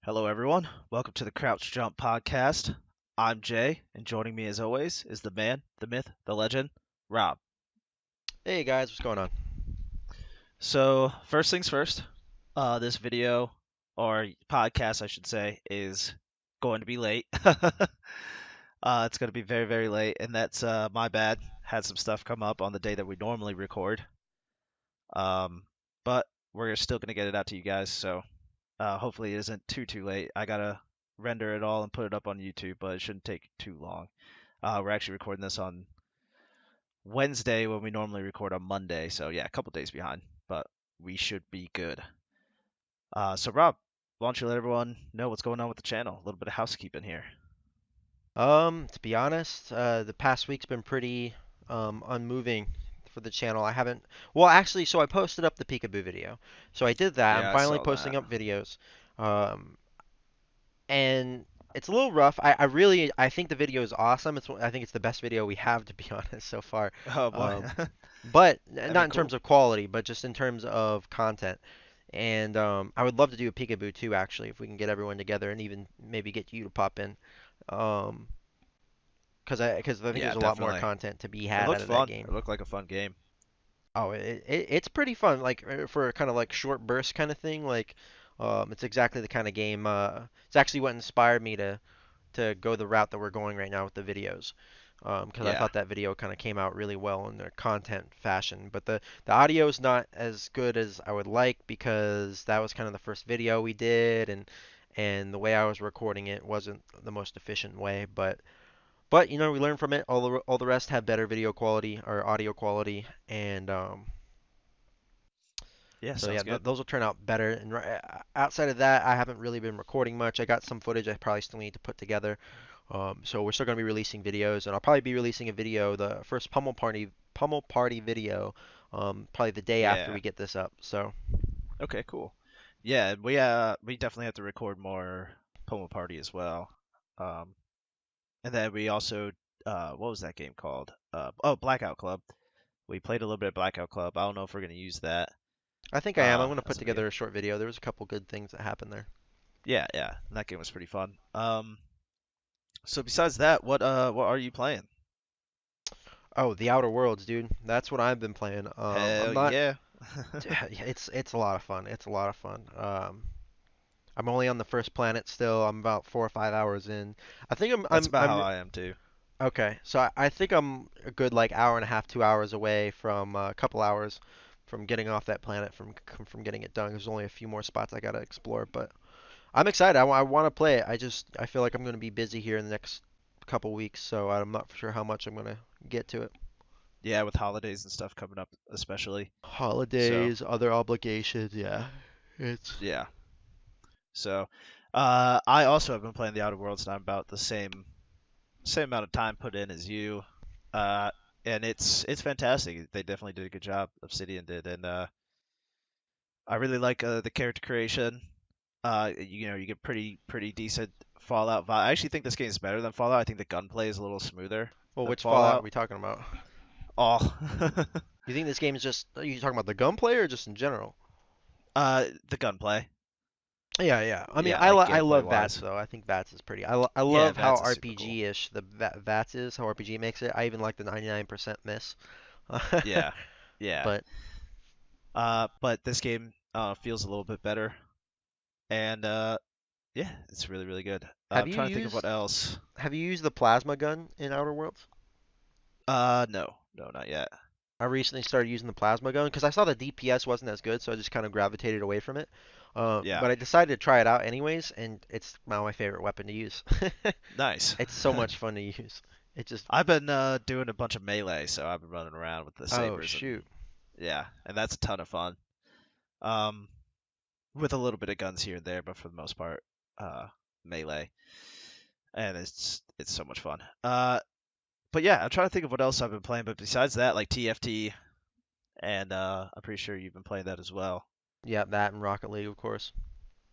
Hello, everyone. Welcome to the Crouch Jump Podcast. I'm Jay, and joining me, as always, is the man, the myth, the legend, Rob. Hey guys, what's going on? So, first things first, this video, or podcast, I should say, is going to be late. It's going to be very, very late, and that's my bad. Had some stuff come up on the day that we normally record, um, but we're still going to get it out to you guys, so hopefully it isn't too late. I gotta render it all and put it up on YouTube, but it shouldn't take too long. We're actually recording this on Wednesday when we normally record on Monday, so yeah, a couple days behind, but we should be good. So Rob, why don't you let everyone know what's going on with the channel? A little bit of housekeeping here. To be honest, the past week's been pretty unmoving for the channel. I haven't, well, actually, so I posted up the peekaboo video. So I did that. I'm Yeah, I finally saw posting that. up videos. Um, and it's a little rough. I think the video is awesome. I think it's the best video we have, to be honest, so far. Oh boy, Um, but that'd be not in terms cool. of quality, but just in terms of content. And I would love to do a peekaboo too, actually, if we can get everyone together and even maybe get you to pop in. Um, because I think Yeah, there's a lot more definitely. content to be It had out looked of that fun. It game. looked like a fun game. Oh, it's pretty fun, like for kind of like short burst kind of thing. Like, it's exactly the kind of game. It's actually what inspired me to go the route that we're going right now with the videos. Because I Yeah, thought that video kind of came out really well in their content fashion. But the audio is not as good as I would like because that was kind of the first video we did, and the way I was recording it wasn't the most efficient way. But we learn from it. All the rest have better video quality or audio quality, and yeah, so sounds yeah, good. those will turn out better. And outside of that, I haven't really been recording much. I got some footage I probably still need to put together. So we're still gonna be releasing videos, and I'll probably be releasing a video, the first Pummel Party video, probably the day after Yeah. we get this up. So Okay, cool. Yeah, we definitely have to record more Pomo Party as well. Um, and then we also what was that game called? Oh, Blackout Club. We played a little bit of Blackout Club. I don't know if we're gonna use that I think I am. I'm gonna as put a video. together a short video. There was a couple good things that happened there. Yeah, yeah, and that game was pretty fun. So besides that, what are you playing? Oh, The Outer Worlds, dude. That's what I've been playing. I'm Hell not. yeah. It's a lot of fun. It's a lot of fun. I'm only on the first planet still. I'm about 4 or 5 hours in. I think I'm That's I'm about how I'm I am too. okay. So I think I'm a good like hour and a half, 2 hours away from a couple hours from getting off that planet from getting it done. There's only a few more spots I gotta explore, but I'm excited. I want to play it. I feel like I'm gonna be busy here in the next couple weeks, so I'm not sure how much I'm gonna get to it. Yeah, with holidays and stuff coming up, especially. So Holidays, other obligations, yeah. It's yeah. So I also have been playing the Outer Worlds, and I'm about the same amount of time put in as you. Uh, and it's fantastic. They definitely did a good job. Obsidian did, and I really like the character creation. You get pretty decent Fallout vibe. I actually think this game is better than Fallout. I think the gunplay is a little smoother well, than which Fallout are Fallout. we talking about? Oh, You think this game is just are you talking about the gunplay or just in general? the gunplay. Yeah, yeah. I mean, Yeah, like I gameplay love VATS wise. though. I think VATS is pretty. I Yeah, love how Vats is super cool. RPG-ish the VATS is, how RPG makes it. I even like the 99% miss. Yeah, yeah. But But this game feels a little bit better, and yeah, it's really good. have I'm you trying to think of what used else. have you used the plasma gun in Outer Worlds? No, no, not yet. I recently started using the plasma gun because I saw the DPS wasn't as good, so I just kind of gravitated away from it. Yeah, But I decided to try it out anyways, and it's now my favorite weapon to use. nice. It's so much fun to use. It just I've been doing a bunch of melee, so I've been running around with the oh sabers and shoot. yeah, and that's a ton of fun. Um, with a little bit of guns here and there, but for the most part, uh, melee, and it's so much fun. But yeah, I'm trying to think of what else I've been playing, but besides that, like TFT, and I'm pretty sure you've been playing that as well. Yeah, that and Rocket League, of course.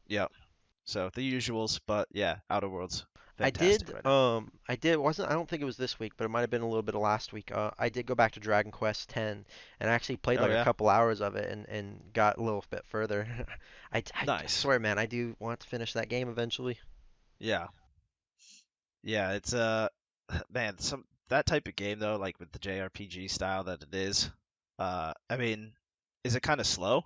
Yep. So the usuals, but yeah, Outer Worlds. fantastic right now. I did, wasn't, I don't think it was this week, but it might have been a little bit of last week. I did go back to Dragon Quest X and actually played Oh like a yeah, couple hours of it and got a little bit further. I nice. swear, man, I do want to finish that game eventually. Yeah, yeah. It's man, some that type of game though, like with the JRPG style that it is. I mean, is it kind of slow?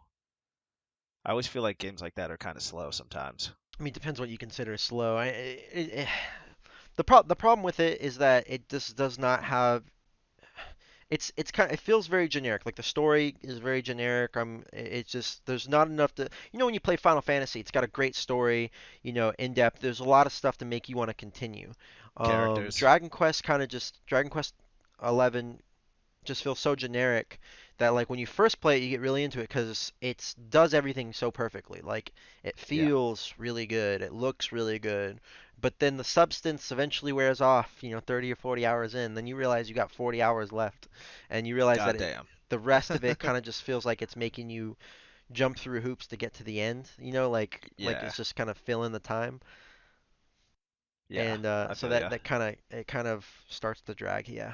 I always feel like games like that are kind of slow sometimes. I mean, depends what you consider slow. The problem with it is that it just does not have it's kind of, it feels very generic. Like the story is very generic. It's just there's not enough to when you play Final Fantasy, it's got a great story, in depth. There's a lot of stuff to make you want to continue. Characters. Dragon Quest 11 just feels so generic that like when you first play it, you get really into it because it does everything so perfectly. Like it Yeah. feels really good, it looks really good, but then the substance eventually wears off. 30 or 40 hours in, then you realize you got 40 hours left, and you realize that God damn. the rest of it kind of just feels like it's making you jump through hoops to get to the end. Like Yeah. it's just kind of filling the time, Yeah. and I so feel ya. it kind of starts to drag. Yeah.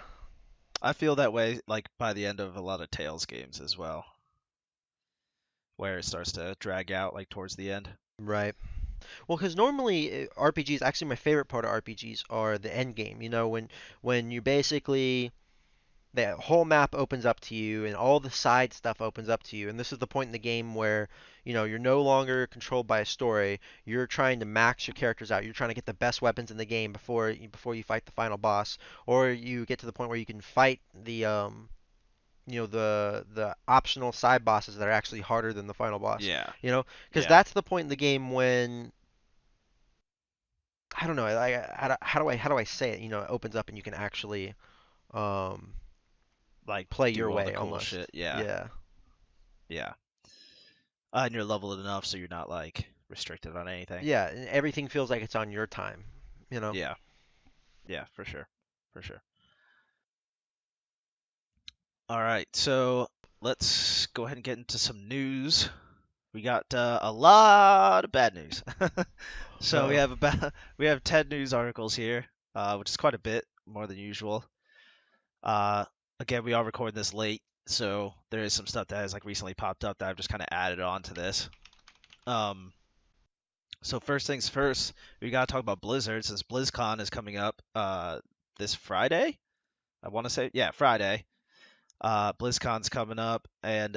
I feel that way like by the end of a lot of Tales games as well, where it starts to drag out like towards the end. Right. Well, because normally RPGs, actually my favorite part of RPGs are the end game. When you basically the whole map opens up to you and all the side stuff opens up to you, and this is the point in the game where you're no longer controlled by a story. You're trying to max your characters out. You're trying to get the best weapons in the game before you fight the final boss, or you get to the point where you can fight the optional side bosses that are actually harder than the final boss. Yeah. Because Yeah. that's the point in the game when I don't know. How do I say it? It opens up and you can actually um, Like play your do all the way cool almost. shit. Yeah. Yeah. Yeah. And you're leveled enough so you're not like restricted on anything. Yeah. And everything feels like it's on your time. You know. Yeah. Yeah, for sure. For sure. All right. So let's go ahead and get into some news. We got a lot of bad news. So we Uh-oh. have about we have 10 news articles here, which is quite a bit more than usual. Uh, Again, we are recording this late, so there is some stuff that has like recently popped up that I've just kind of added on to this. Um, so first things first, we gotta talk about Blizzard since BlizzCon is coming up this Friday. I want to say yeah, Friday. BlizzCon's coming up, and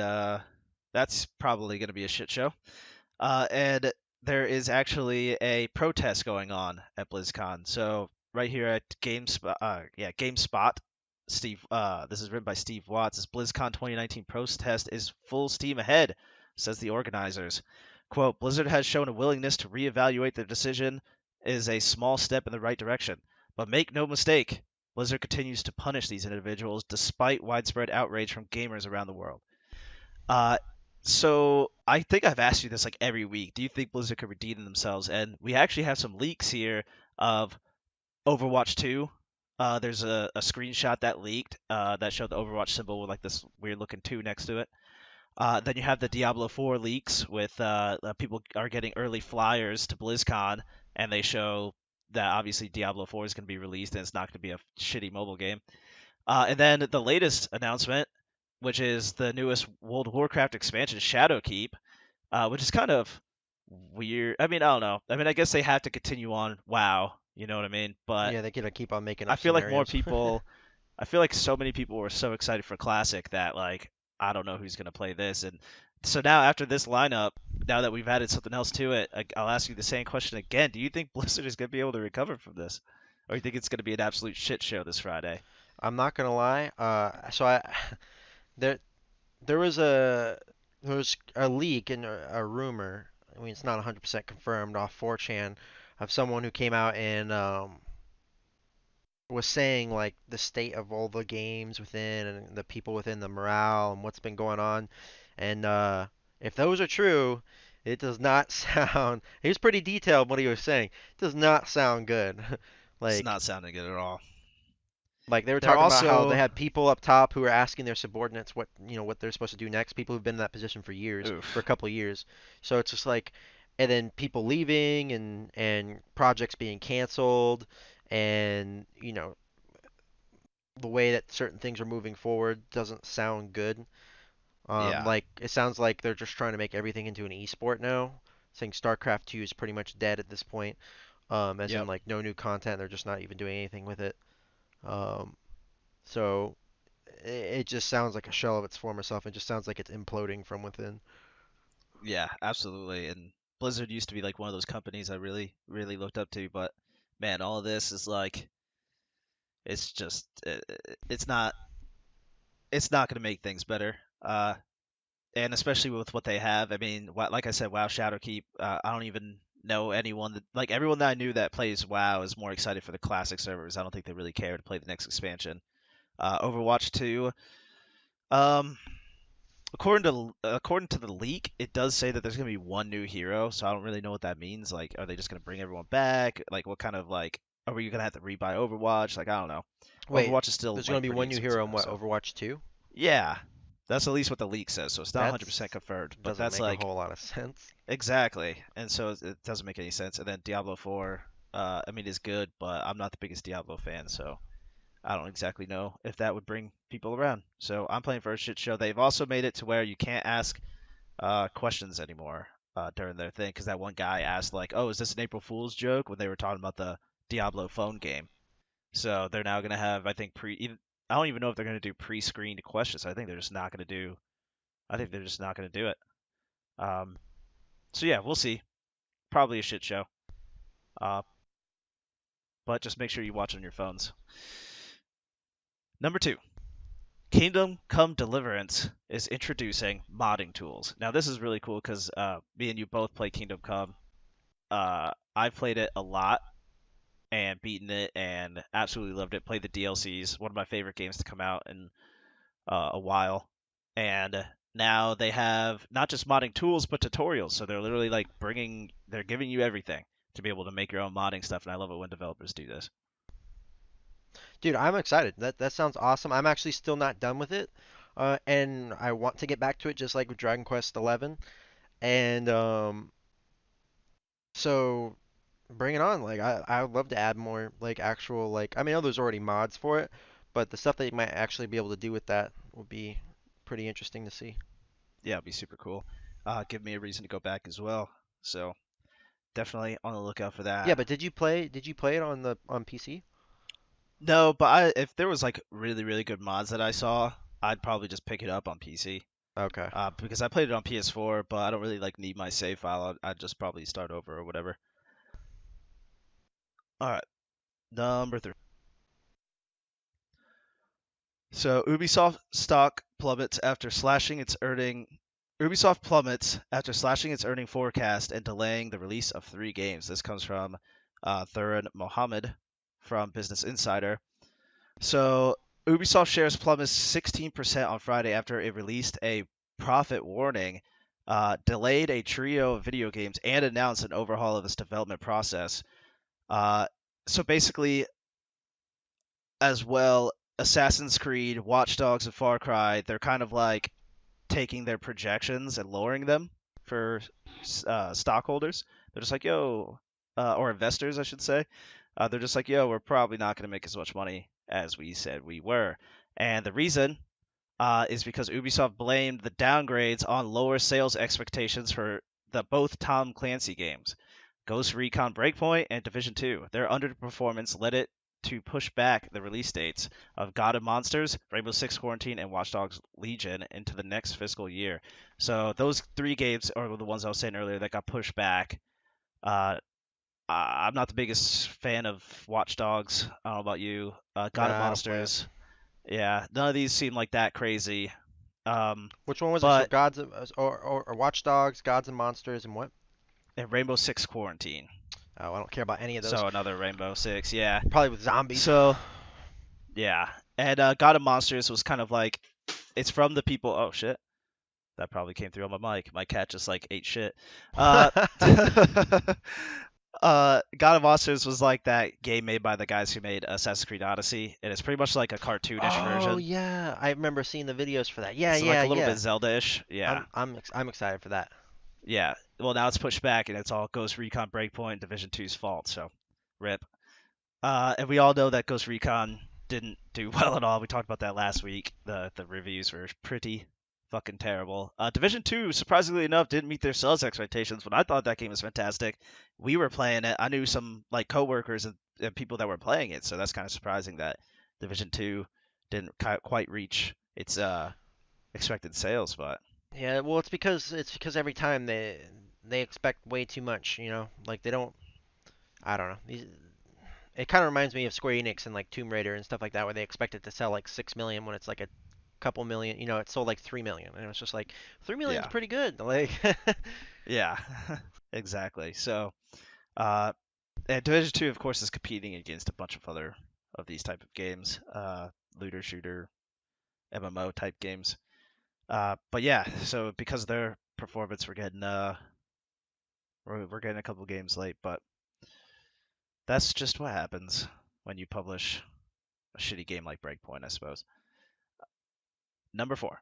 that's probably gonna be a shit show. And there is actually a protest going on at BlizzCon. So right here at GameSpot, Steve. This is written by Steve Watts. This BlizzCon 2019 protest is full steam ahead, says the organizers. Quote: Blizzard has shown a willingness to reevaluate their decision is a small step in the right direction, but make no mistake, Blizzard continues to punish these individuals despite widespread outrage from gamers around the world. Uh, so I think I've asked you this like every week. Do you think Blizzard could redeem themselves? And we actually have some leaks here of Overwatch 2. There's a screenshot that leaked that showed the Overwatch symbol with like this weird looking 2 next to it. Then you have the Diablo 4 leaks with people are getting early flyers to BlizzCon, and they show that obviously Diablo 4 is going to be released and it's not going to be a shitty mobile game. And then the latest announcement, which is the newest World of Warcraft expansion, Shadowkeep, which is kind of weird. I mean, I don't know. I mean, I guess they have to continue on WoW, you know what I mean? But Yeah, they're gonna keep on making I up feel like more scenarios. people, I feel like so many people were so excited for Classic that like I don't know who's gonna play this. And so now after this lineup, now that we've added something else to it, I'll ask you the same question again. Do you think Blizzard is gonna be able to recover from this, or do you think it's gonna be an absolute shit show this Friday? I'm not gonna lie. There there was a leak and a rumor. I mean, it's not 100% confirmed off 4chan of someone who came out and was saying like the state of all the games within and the people within the morale and what's been going on. And if those are true, it does not sound. He was pretty detailed what he was saying. It does not sound good. It's like not sounding good at all. like they were They're talking about how they also had people up top who were asking their subordinates what what they're supposed to do next. People who've been in that position for years, for a oof. couple of years. So it's just like, and then people leaving and projects being canceled, and the way that certain things are moving forward doesn't sound good. Yeah, Like it sounds like they're just trying to make everything into an esport now, saying StarCraft 2 is pretty much dead at this point. As in yep, like no new content, they're just not even doing anything with it. Um, so it just sounds like a shell of its former self. It just sounds like it's imploding from within. yeah, absolutely. And Blizzard used to be like one of those companies I really, really looked up to, but man, all of this is like, it's just, it's not, it's not going to make things better. And especially with what they have. I mean, like I said, WoW Shadowkeep. I don't even know anyone that like everyone that I knew that plays WoW is more excited for the classic servers. I don't think they really care to play the next expansion. Overwatch 2. Um, according to the leak, it does say that there's gonna be one new hero, so I don't really know what that means. Like, are they just gonna bring everyone back? Like, what kind of like are we gonna have to rebuy Overwatch? Like, I don't know. Wait, Overwatch is still there's going to like be pretty one new expensive hero in though, what, so Overwatch 2? yeah, that's at least what the leak says. So it's not 100% That's confirmed, but doesn't that's make a like whole lot of sense. exactly. And so it doesn't make any sense. And then Diablo 4, I mean, is good, but I'm not the biggest Diablo fan, so I don't exactly know if that would bring people around. So I'm playing for a shit show. They've also made it to where you can't ask questions anymore during their thing, because that one guy asked like, "Oh, is this an April Fool's joke?" when they were talking about the Diablo phone game. So they're now gonna have, I think, I don't even know if they're gonna do pre-screened questions. I think they're just not gonna do. I think they're just not gonna do it. Um, so yeah, we'll see. Probably a shit show. Uh, but just make sure you watch on your phones. Number two, Kingdom Come Deliverance is introducing modding tools. Now this is really cool because me and you both play Kingdom Come. I played it a lot and beaten it and absolutely loved it. Played the DLCs, one of my favorite games to come out in a while. And now they have not just modding tools but tutorials. So they're literally like they're giving you everything to be able to make your own modding stuff. And I love it when developers do this. Dude, I'm excited. That sounds awesome. I'm actually still not done with it. And I want to get back to it just like with Dragon Quest 11. And so bring it on. Like I would love to add more like actual like I mean, I know there's already mods for it, but the stuff that you might actually be able to do with that would be pretty interesting to see. Yeah, it'd be super cool. Give me a reason to go back as well. So definitely on the lookout for Yeah, that. but did you play it on the on PC? No, but if there was like really really good mods that I saw, I'd probably just pick it up on PC. Okay. Because I played it on PS4, but I don't really like need my save file. I'd just probably start over or whatever. All right, number three. So Ubisoft stock plummets after slashing its earning. Ubisoft plummets after slashing its earning forecast and delaying the release of three games. This comes from Thuran Mohammed from Business Insider. So Ubisoft shares plummeted 16% on Friday after it released a profit warning, delayed a trio of video games, and announced an overhaul of its development process. Uh, so basically, as well, Assassin's Creed, Watch Dogs, and Far Cry, they're kind of like taking their projections and lowering them for stockholders. They're just like, yo, or investors, I should say. They're just like, yo, we're probably not going to make as much money as we said we were. And the reason is because Ubisoft blamed the downgrades on lower sales expectations for the both Tom Clancy games, Ghost Recon Breakpoint and Division 2. Their underperformance led it to push back the release dates of God of Monsters, Rainbow Six Quarantine, and Watch Dogs Legion into the next fiscal year. So those three games are the ones I was saying earlier that got pushed back. Uh, I'm not the biggest fan of Watch Dogs. I don't know about you. God of Nah, I don't play it. Monsters. Yeah, none of these seem like that crazy. Um, Which one was it? So but Gods or Watch Dogs, Gods and Monsters, and what? and Rainbow Six Quarantine. Oh, I don't care about any of those. So another Rainbow Six, yeah. Probably with zombies. So yeah, and God of Monsters was kind of like it's from the people. Oh shit, that probably came through on my mic. My cat just like ate shit. Uh, God of Monsters was like that game made by the guys who made Assassin's Creed Odyssey, and it's pretty much like a cartoonish Oh version. yeah, I remember seeing the videos for that. Yeah, So like yeah, a little yeah. bit Zelda-ish. Yeah, I'm excited for that. yeah. well, now it's pushed back, and it's all Ghost Recon Breakpoint Division Two's fault. So, rip. And we all know that Ghost Recon didn't do well at all. We talked about that last week. The reviews were pretty fucking terrible. Division Two, surprisingly enough, didn't meet their sales expectations. When I thought that game was fantastic, we were playing it. I knew some like coworkers and people that were playing it, so that's kind of surprising that Division Two didn't quite reach its expected sales. But Yeah, well, it's because every time they expect way too much, like they don't. I don't know. It kind of reminds me of Square Enix and like Tomb Raider and stuff like that, where they expect it to sell like 6 million when it's like a couple million. It sold like 3 million, and it was just like 3 million's yeah, pretty good. Like, yeah, exactly. So. Uh, and Division Two, of course, is competing against a bunch of other of these type of games, looter shooter, MMO type games. But yeah, so because of their performance, we're getting a couple games late. But that's just what happens when you publish a shitty game like Breakpoint, I suppose. Number four.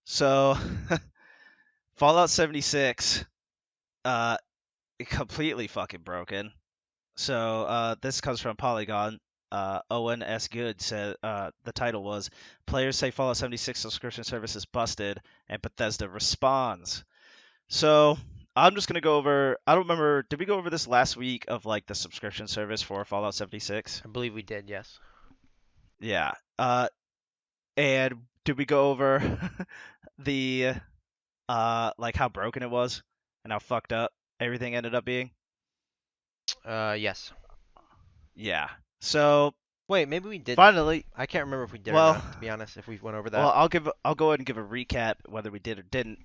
So Fallout 76, uh, completely fucking broken. So this comes from Polygon. Owen S. Good said the title was "Players Say Fallout 76 Subscription Service is Busted," and Bethesda responds. So I'm just gonna go over. I don't remember. Did we go over this last week of like the subscription service for Fallout 76? I believe we did, yes. Yeah. And did we go over the like how broken it was and how fucked up everything ended up being? Yes. Yeah. So Wait, maybe we didn't. finally, I can't remember if we did or well, not, to be honest, if we went over Well, that. I'll go ahead and give a recap whether we did or didn't.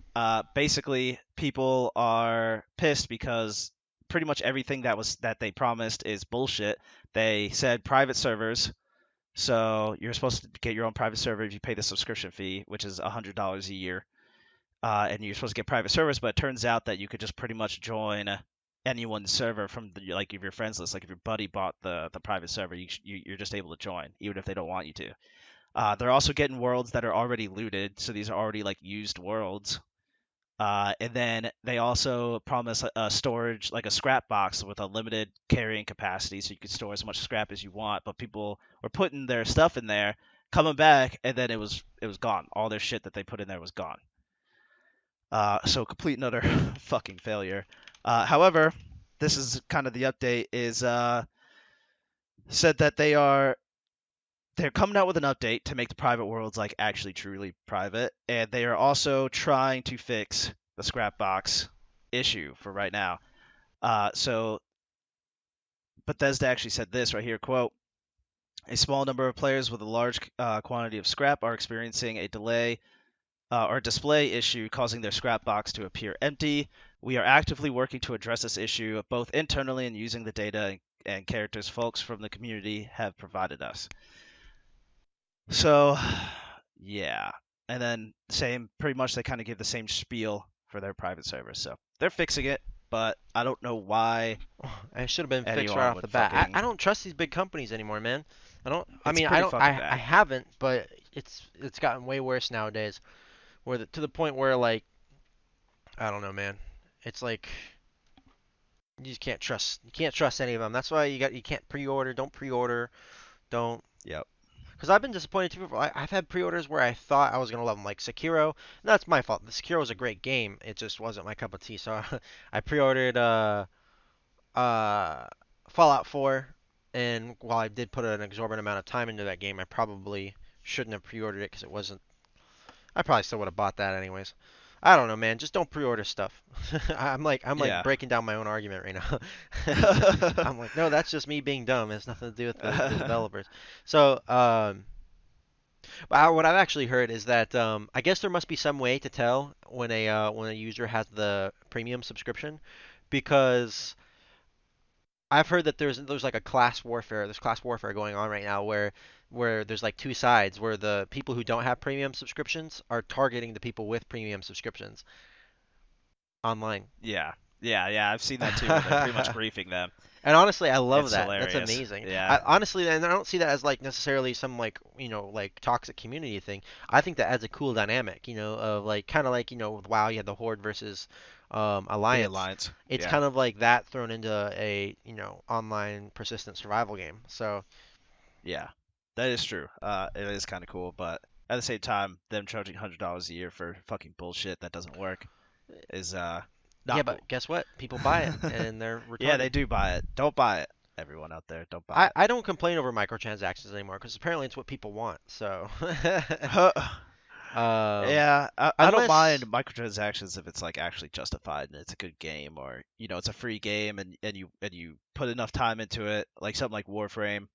Basically, people are pissed because pretty much everything that they promised is bullshit. They said private servers, so you're supposed to get your own private server if you pay the subscription fee, which is $100 a year. And you're supposed to get private servers, but it turns out that you could just pretty much join anyone's server from like if your friends list. Like if your buddy bought the private server, you're just able to join, even if they don't want you to. They're also getting worlds that are already looted, so these are already like used worlds. And then they also promise a storage, like a scrap box with a limited carrying capacity, so you can store as much scrap as you want. But people were putting their stuff in there, coming back, and then it was gone. All their shit that they put in there was gone. So complete and utter fucking failure. However, this is kind of the update. Is said that they're coming out with an update to make the private worlds like actually truly private, and they are also trying to fix the scrap box issue for right now. So Bethesda actually said this right here, quote, a small number of players with a large quantity of scrap are experiencing a delay or display issue causing their scrap box to appear empty. We are actively working to address this issue both internally and using the data and characters folks from the community have provided us. So, yeah. And then same, pretty much they kind of give the same spiel for their private server. So they're fixing it, but I don't know why It should have been fixed right anyone off the would bat. I fucking. don't trust these big companies anymore, man. I don't. I It's mean, I pretty don't. fucking I bad. haven't, but it's gotten way worse nowadays. To the point where like I don't know, man. It's like you just can't trust. You can't trust any of them. That's why you can't pre-order. Don't pre-order. Don't. Yep. Because I've been disappointed too. I've had pre-orders where I thought I was gonna love them, like Sekiro. And that's my fault. The Sekiro was a great game. It just wasn't my cup of tea. So I pre-ordered uh, Fallout 4, and while I did put an exorbitant amount of time into that game, I probably shouldn't have pre-ordered it because it wasn't. I probably still would have bought that anyways. I don't know, man. Just don't pre-order stuff. I'm like Yeah. breaking down my own argument right now. I'm like, no, that's just me being dumb. It has nothing to do with the developers. So, but what I've actually heard is that I guess there must be some way to tell when a user has the premium subscription, because I've heard that there's like a class warfare. There's class warfare going on right now where there's like two sides where the people who don't have premium subscriptions are targeting the people with premium subscriptions online. Yeah. Yeah. Yeah. I've seen that too, where they're pretty much griefing them. And honestly, I love It's that. That's hilarious. amazing. Yeah. Honestly, and I don't see that as like necessarily some like like toxic community thing. I think that adds a cool dynamic, of like kind of like with WoW you had the Horde versus The Alliance. Alliance. It's Yeah. kind of like that thrown into a online persistent survival game. So Yeah. That is true. It is kind of cool, but at the same time, them charging $100 a year for fucking bullshit that doesn't work is yeah, not but cool. guess what? People buy it and they're Yeah, retarded. they do buy it. Don't buy it. Everyone out there, don't buy I don't complain over microtransactions anymore because apparently it's what people want. So it. um, Yeah, I don't mind unless microtransactions if it's like actually justified and it's a good game, or it's a free game and you put enough time into it, like something like Warframe.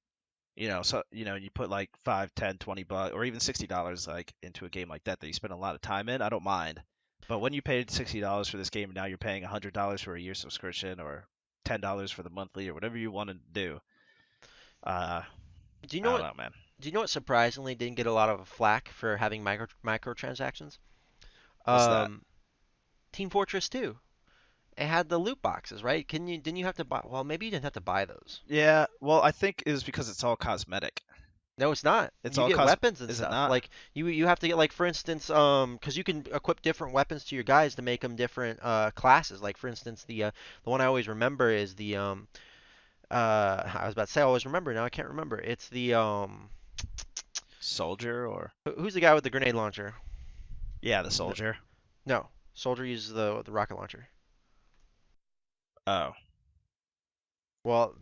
So you put like 5, 10, 20 bucks or even $60 like into a game like that you spend a lot of time in, I don't mind. But when you paid $60 for this game and now you're paying $100 for a year subscription or $10 for the monthly or whatever you want to do, uh, do you know I don't what know, man. do you know what surprisingly didn't get a lot of flack for having microtransactions? What's that? Um, Team Fortress 2. It had the loot boxes, right? Can you didn't you have to buy? Well, maybe you didn't have to buy those. Yeah, well, I think it was because it's all cosmetic. No, it's not. It's You all get weapons and Is it stuff. not? Like you have to get like for instance, because you can equip different weapons to your guys to make them different classes. Like for instance, the one I always remember is the I was about to say I always remember now I can't remember. It's the Soldier or who's the guy with the grenade launcher? yeah, the No, soldier. no. Soldier uses the rocket launcher. Oh, Well,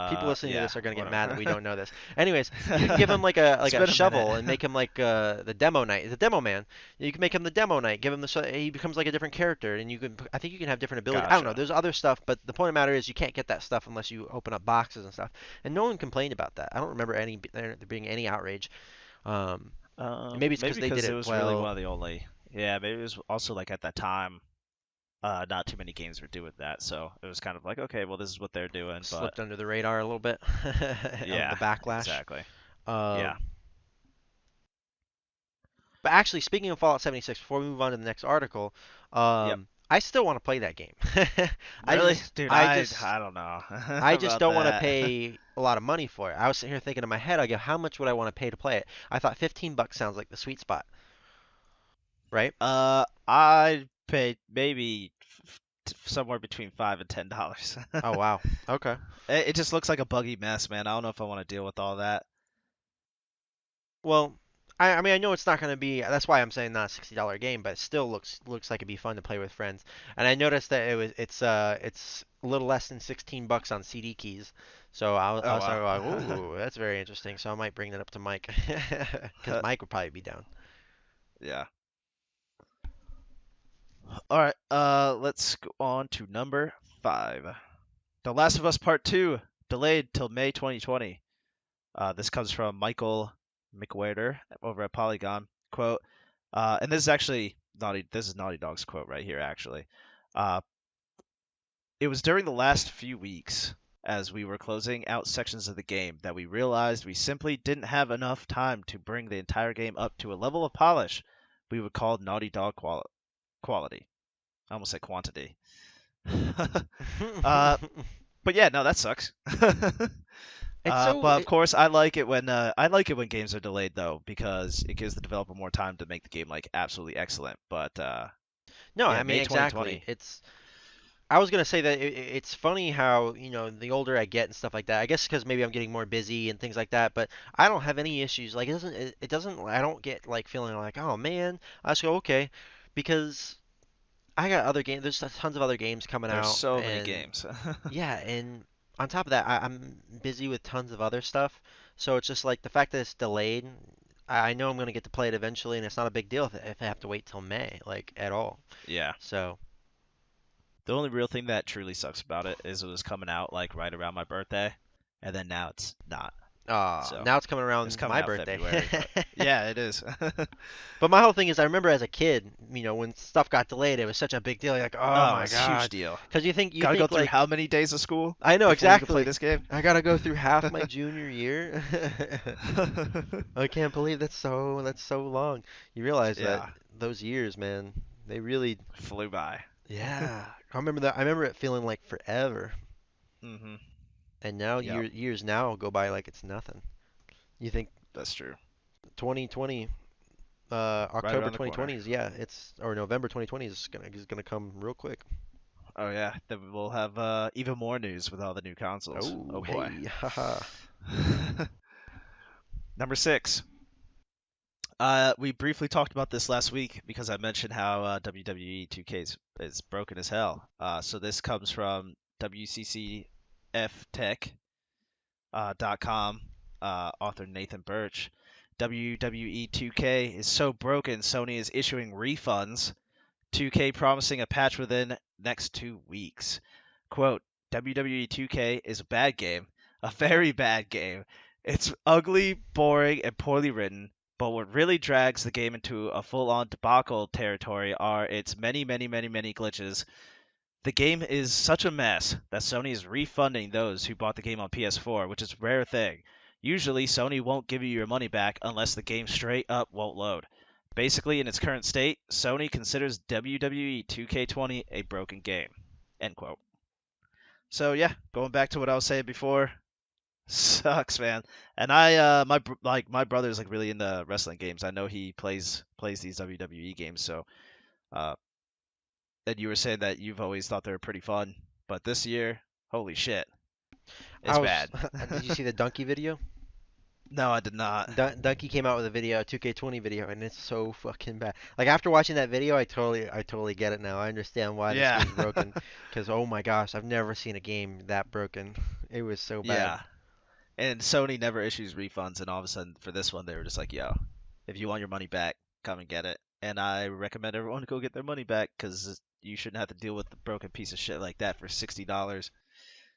people listening to yeah, this are gonna get mad that whatever. we don't know this. Anyways, you can give him like a It's like a been a minute. shovel and make him like the demo knight, the demo man. You can make him the demo knight. Give him he becomes like a different character, and I think you can have different abilities. I don't know. Gotcha. There's other stuff, but the point of the matter is you can't get that stuff unless you open up boxes and stuff. And no one complained about that. I don't remember there being any outrage. Um, maybe it's Maybe because they did because it it was really one well, of the only. Yeah, maybe it was also like at that time, not too many games were doing that, so it was kind of like, okay, well, this is what they're doing, but slipped under the radar a little bit of the yeah, backlash. exactly. Yeah. Um, But actually, speaking of Fallout 76, before we move on to the next article, Yep. I still want to play that game. I Really, just, dude, I just, I don't know I just about don't want to that. pay a lot of money for it. I was sitting here thinking in my head, I go, how much would I want to pay to play it? I thought 15 bucks sounds like the sweet spot, right? I paid maybe somewhere between $5 and $10. Oh wow. Okay. It just looks like a buggy mess, man. I don't know if I want to deal with all that. Well, I mean, I know it's not going to be. That's why I'm saying not a $60 game, but it still looks like it'd be fun to play with friends. And I noticed that it's a little less than 16 bucks on CD keys. So I Oh was sort wow. of like, ooh, that's very interesting. So I might bring that up to Mike because Mike would probably be down. Yeah. All right. Let's go on to number 5. The Last of Us Part 2 delayed till May 2020. This comes from Michael McWherter over at Polygon. Quote, and this is actually This is Naughty Dog's quote right here. Actually, uh, it was during the last few weeks, as we were closing out sections of the game, that we realized we simply didn't have enough time to bring the entire game up to a level of polish we would call Naughty Dog quality. I almost said quantity. uh, but yeah, no, that sucks. It's so But of course, I like it when games are delayed though because it gives the developer more time to make the game like absolutely excellent. But no, yeah, I mean May exactly. 2020. I was gonna say that it's funny how the older I get and stuff like that. I guess because maybe I'm getting more busy and things like that. But I don't have any issues. Like it doesn't. I don't get like feeling like oh man. I just go okay, because I got other games. There's tons of other games coming There's out, so many and games. yeah, and on top of that, I'm busy with tons of other stuff. So it's just like the fact that it's delayed. I know I'm gonna get to play it eventually, and it's not a big deal if I have to wait till May, like at all. Yeah. So. The only real thing that truly sucks about it is it was coming out like right around my birthday, and then now it's not. So Now it's coming it's around coming my out birthday. February, but yeah, it is. But my whole thing is, I remember as a kid, when stuff got delayed, it was such a big deal. You're like, oh Oh, my it's a huge god, deal. because you Gotta go think through like, how many days of school I know before you can play exactly. this game? I gotta go through half my junior year. I can't believe that's so long. You realize that Yeah, those years, man, they really, flew by. yeah. I remember that. I remember it feeling like forever. hmm And now Yep, years now go by like it's nothing. You think that's true. 2020, Right October around the corner. 2020 is yeah, it's or November 2020 is gonna come real quick. Oh yeah, then we'll have even more news with all the new consoles. Oh Oh, boy. hey, haha. Number six. We briefly talked about this last week because I mentioned how WWE 2K is broken as hell. So this comes from WCCFtech.com, author Nathan Birch. WWE 2K is so broken, Sony is issuing refunds. 2K promising a patch within next 2 weeks. Quote, WWE 2K is a bad game, a very bad game. It's ugly, boring, and poorly written, but what really drags the game into a full-on debacle territory are its many, many, many, many glitches. The game is such a mess that Sony is refunding those who bought the game on PS4, which is a rare thing. Usually, Sony won't give you your money back unless the game straight up won't load. Basically, in its current state, Sony considers WWE 2K20 a broken game. End quote. So yeah, going back to what I was saying before, sucks, man. And my brother's like really into wrestling games. I know he plays these WWE games. So uh, and you were saying that you've always thought they were pretty fun, but this year, holy shit, I it's was. bad. Did you see the Donkey video? No, I did not. Donkey came out with a video, a 2K20 video, and it's so fucking bad. Like after watching that video, I totally get it now. I understand why this Yeah, game's broken. Cause oh my gosh, I've never seen a game that broken. It was so bad. yeah. And Sony never issues refunds, and all of a sudden for this one, they were just like, "Yo, if you want your money back, come and get it." And I recommend everyone to go get their money back because you shouldn't have to deal with a broken piece of shit like that for $60.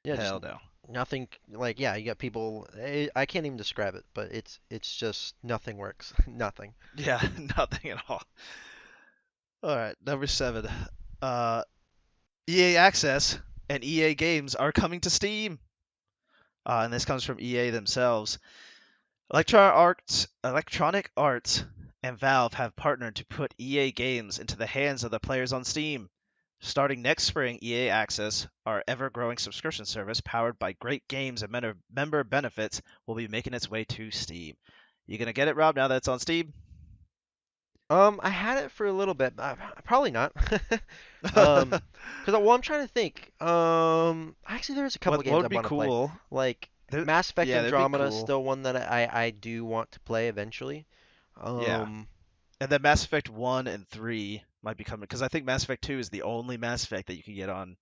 Yeah, just Hell no. nothing. Like yeah, you got people. I can't even describe it, but it's just nothing works. Nothing. Yeah, nothing at all. All right, number seven. Uh, EA Access and EA Games are coming to Steam. And this comes from EA themselves. Electronic Arts and Valve have partnered to put EA games into the hands of the players on Steam. Starting next spring, EA Access, our ever-growing subscription service powered by great games and member benefits, will be making its way to Steam. You gonna get it, Rob? Now that it's on Steam? I had it for a little bit, but probably not. Um, because well, I'm trying to think. Actually, there's a couple What of games I would be want to play. cool? Like There, Mass Effect yeah, that'd be Andromeda is cool. still one that I do want to play eventually. Yeah, Um, and then Mass Effect 1 and 3 might be coming because I think Mass Effect 2 is the only Mass Effect that you can get on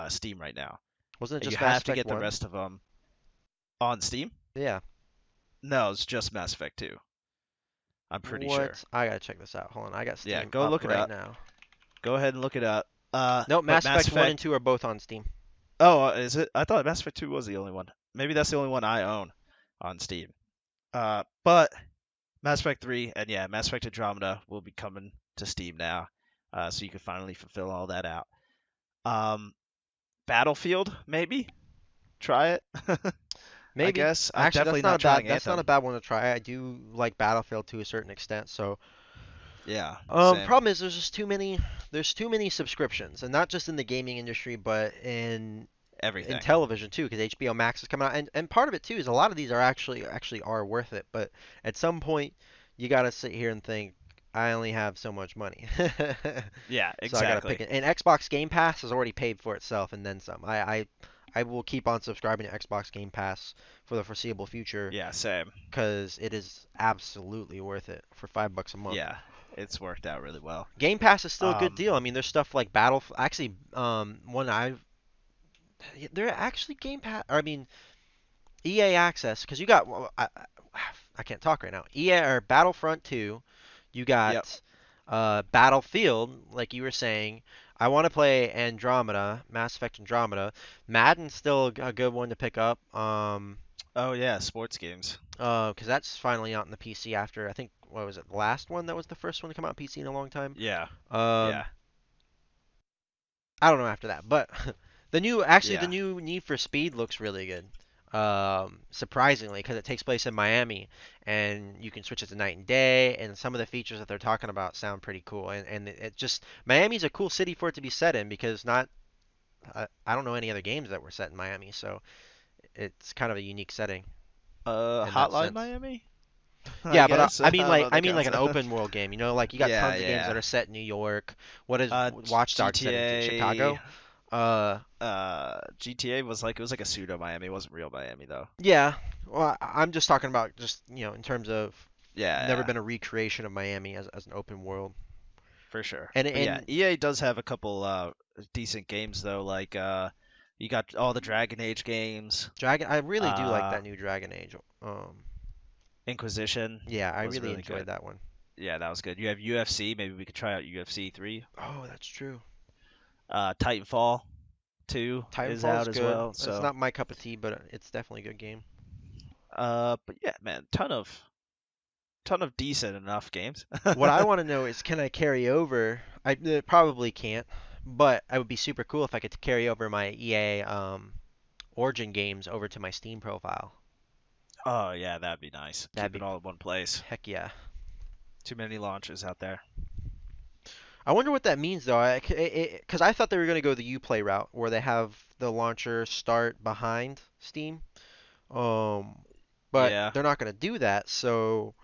Steam right now. wasn't it And you just Mass have to Effect get the 1? rest of them on Steam. Yeah. No, it's just Mass Effect 2. I'm pretty sure. What? I gotta check this out. Hold on, I got Yeah, Steam go up look it right up. now. Go ahead and look it up. Nope, But Mass Mass Effect 1 and Effect. 2 are both on Steam. Oh, is it? I thought Mass Effect 2 was the only one. Maybe that's the only one I own on Steam. But Mass Effect 3 and yeah, Mass Effect Andromeda will be coming to Steam now. So you can finally fulfill all that out. Um, Battlefield, maybe try it. I Maybe. guess I'm Actually, definitely not trying that's not a Anthem. bad one to try. I do like Battlefield to a certain extent, so Yeah, same. problem is there's too many subscriptions, and not just in the gaming industry, but in Everything. television too, because HBO Max is coming out, and part of it too is a lot of these are actually are worth it, but at some point you gotta sit here and think, I only have so much money, Yeah, so I gotta pick exactly. it. And Xbox Game Pass has already paid for itself and then some. I will keep on subscribing to Xbox Game Pass for the foreseeable future Yeah, same. because it is absolutely worth it for $5 a month. Yeah, it's worked out really well. Game Pass is still a good Um, deal. I mean, there's stuff like Battle. Actually, one I've they're actually Game Pass. Or I mean, EA Access because you got. Well, I can't talk right now. EA or Battlefront 2. You yep. got Battlefield, like you were saying. I want to play Andromeda, Mass Effect Andromeda. Madden's still a good one to pick up. Oh yeah, sports games. Because that's finally out on the PC after I think what was it, the last one that was the first one to come out on PC in a long time. Yeah, Um, yeah, I don't know after that, but the yeah, new Need for Speed looks really good. Surprisingly, because it takes place in Miami, and you can switch it to night and day, and some of the features that they're talking about sound pretty cool. And it just Miami's a cool city for it to be set in because not I don't know any other games that were set in Miami, so it's kind of a unique setting in that Hotline sense. Miami, I Yeah, but guess. I I mean don't like know the an concept. open world game. You know, like you got Yeah, tons of games that yeah. are set in New York. What is Watch Dogs set in GTA. Chicago? Uh, GTA was like it was like a pseudo Miami. It wasn't real Miami though. yeah. Well, I'm just talking about just in terms of Yeah, never yeah, been a recreation of Miami as an open world. for sure. And But yeah, and EA does have a couple decent games though. Like you got all the Dragon Age games. Dragon, I really do like Uh, that new Dragon Age. Inquisition Yeah, I was really really enjoyed good. that one. Yeah, that was good. You have UFC. Maybe we could try out UFC 3. Oh, that's true. Titanfall 2 is Titanfall is out as good. well. It's So, not my cup of tea, but it's definitely a good game. but yeah, man, ton of decent enough games. What I want to know is, can I carry over? I probably can't, but I would be super cool if I could carry over my EA Origin games over to my Steam profile. Oh yeah, that'd be nice. That'd Keep it be all in one place. heck yeah. Too many launches out there. I wonder what that means though, because I thought they were going to go the Uplay route where they have the launcher start behind Steam. Um, but Yeah, they're not going to do that. So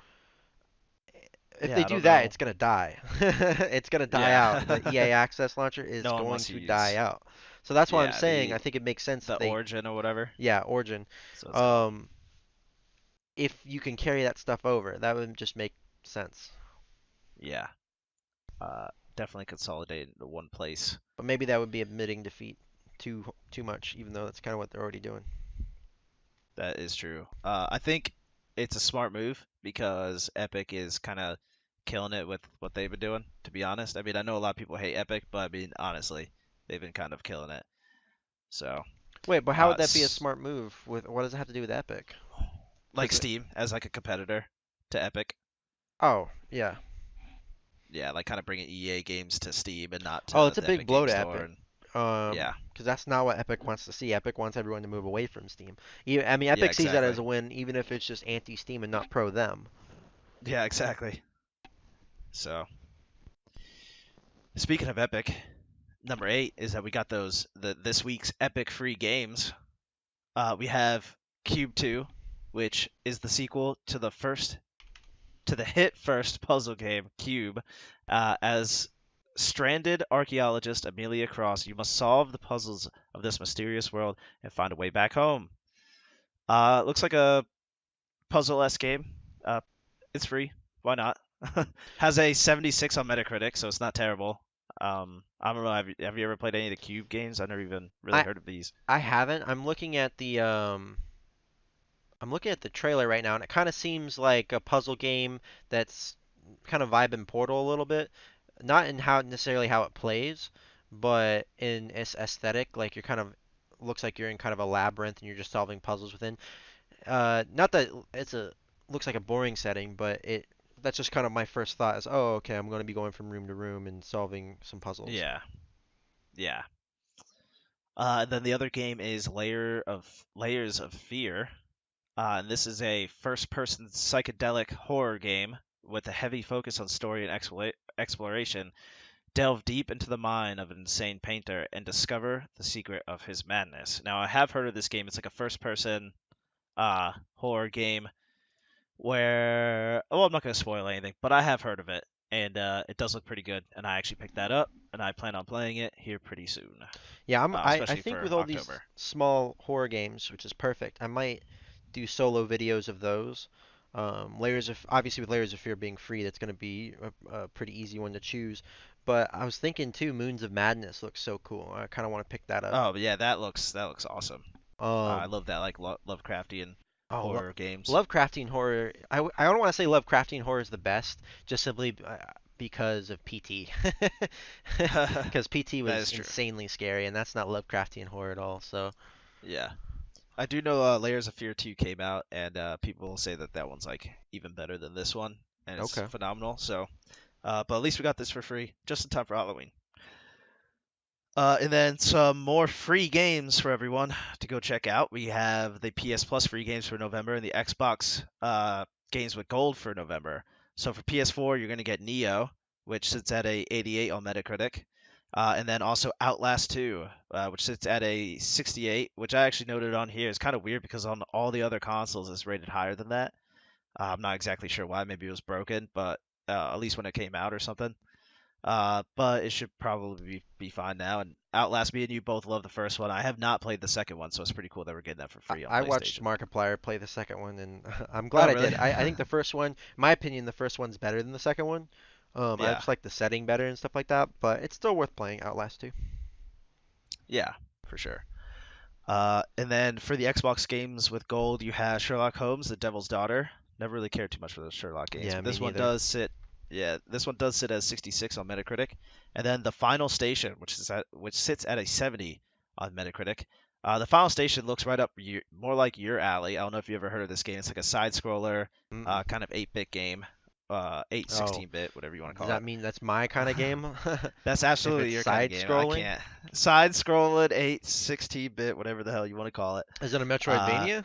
if they yeah, I do don't that, know. it's going to die. It's going to die out. The Yeah, EA Access launcher is no one going wants to to die use. out. So that's why I'm Yeah, saying I think it makes sense the if they, Origin or whatever. yeah, Origin. So it's called. Um, if you can carry that stuff over, that would just make sense. Yeah, uh, definitely consolidate into one place. But maybe that would be admitting defeat too much, even though that's kind of what they're already doing. That is true. I think it's a smart move because Epic is kind of killing it with what they've been doing, to be honest. I mean, I know a lot of people hate Epic, but I mean, honestly, they've been kind of killing it. So, Wait, but how uh, would that be a smart move? With what does it have to do with Epic? like Because Steam as like a competitor to Epic. oh yeah, Yeah, like kind of bringing EA games to Steam and not oh to it's a the big Epic blow Game to Store. Epic. And yeah, Because that's not what Epic wants to see. Epic wants everyone to move away from Steam. I mean, yeah, Epic sees that as exactly. a win, even if it's just anti-Steam and not pro them. Yeah, exactly. So, speaking of Epic, number 8 is that we got this week's Epic free games. We have Cube 2, which is the sequel to the hit first puzzle game Cube. As stranded archaeologist Amelia Cross, you must solve the puzzles of this mysterious world and find a way back home. Looks like a puzzle-esque game. Uh, it's free. Why not? Has a 76 on Metacritic, so it's not terrible. I don't know. Have you ever played any of the Cube games? I've never even really I heard of these. I haven't. I'm looking at the trailer right now, and it kind of seems like a puzzle game that's kind of vibing Portal a little bit. Not in how necessarily how it plays, but in its aesthetic. Like you're kind of looks like you're in kind of a labyrinth and you're just solving puzzles within. Not that it's a looks like a boring setting, but it that's just kind of my first thought is, oh, okay, I'm going to be going from room to room and solving some puzzles. Yeah, yeah. Then the other game is Layers of Fear. And this is a first-person psychedelic horror game with a heavy focus on story and exploration. Delve deep into the mind of an insane painter and discover the secret of his madness. Now, I have heard of this game. It's like a first-person horror game where, well, I'm not going to spoil anything, but I have heard of it, and it does look pretty good. And I actually picked that up, and I plan on playing it here pretty soon, Yeah, I especially think for with all these October. small horror games, which is perfect, I might do solo videos of those. Layers of Obviously with Layers of Fear being free, that's going to be a pretty easy one to choose. But I was thinking too, Moons of Madness looks so cool. I kind of want to pick that up. Oh, but yeah, that looks awesome. I Um, love that like Lovecraftian oh, horror games. Lovecraftian horror. I don't want to say Lovecraftian horror is the best, just simply because of PT. Because PT That was is true. insanely scary, and that's not Lovecraftian horror at all. So. Yeah. I do know Layers of Fear 2 came out, and people say that that one's like even better than this one, and it's Okay. phenomenal. So, but at least we got this for free, just in time for Halloween. And then some more free games for everyone to go check out. We have the PS Plus free games for November and the Xbox games with gold for November. So for PS4, you're going to get Neo, which sits at a 88 on Metacritic. And then also Outlast 2, which sits at a 68, which I actually noted on here is kind of weird because on all the other consoles it's rated higher than that. I'm not exactly sure why. Maybe it was broken, but at least when it came out or something. But it should probably be fine now. And Outlast, me and you both love the first one. I have not played the second one, so it's pretty cool that we're getting that for free on I watched PlayStation. Markiplier play the second one, and I'm glad Oh, I really? did. I think the first one, in my opinion, the first one's better than the second one. I Yeah, just like the setting better and stuff like that, but it's still worth playing Outlast 2. yeah, for sure. And then for the Xbox games with gold, you have Sherlock Holmes: The Devil's Daughter. Never really cared too much for those Sherlock games, Yeah, but me this one neither. does sit. Yeah, this one does sit at 66 on Metacritic, and then the Final Station, which sits at a 70 on Metacritic. The Final Station looks right up more like your alley. I don't know if you ever heard of this game. It's like a side scroller, Mm-mm. kind of 8-bit game, 8 Oh, 16-bit, whatever you want to does call that it. mean that's my kind of game? That's If absolutely it's your kind of side game. I scrolling? can't. Side scrolling, 8 16-bit, whatever the hell you want to call it. Is it a Uh, Metroidvania?